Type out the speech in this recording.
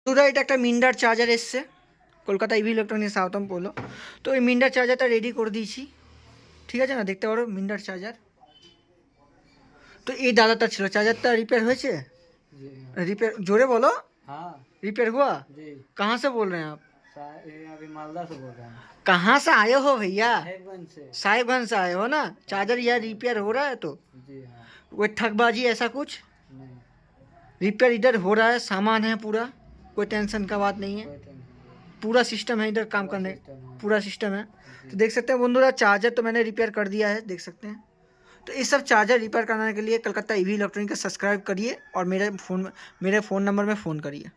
বন্ধুরা এটা একটা মিন্ডার চার্জার এসছে কলকাতা ইভি ইলেকট্রনিক্স সাউথম পোলো। তো এই মিন্ডার চার্জারটা রেডি করে দিয়েছি, ঠিক আছে না, দেখতে পারো মিন্ডার চার্জার। তো এই দাদাটা ছিল, চার্জারটা रिपेयर হয়েছে? रिपेयर जोरे बोलो। हाँ रिपेयर हुआ? जी। कहाँ से बोल रहे हैं आप? अभी मालदा से बोल रहे हैं। कहाँ से आए हो भैया? साहिबगंज से। साहिबगंज से आए हो ना? चार्जर यार रिपेयर हो रहा है तो जी हाँ। कोई ठगबाजी ऐसा कुछ? नहीं, रिपेयर इधर हो रहा है, सामान है पूरा, कोई टेंशन का बात नहीं है। कोई टेंशन नहीं। पूरा सिस्टम है इधर काम पूरा करने, सिस्टम है। पूरा सिस्टम है। तो देख सकते हैं बंधुरा चार्जर तो मैंने रिपेयर कर दिया है, देख सकते हैं। तो ये सब चार्जर रिपेयर कराने के लिए कलकत्ता ईवी इलेक्ट्रॉनिक का सब्सक्राइब करिए और मेरे फ़ोन नंबर में फ़ोन करिए।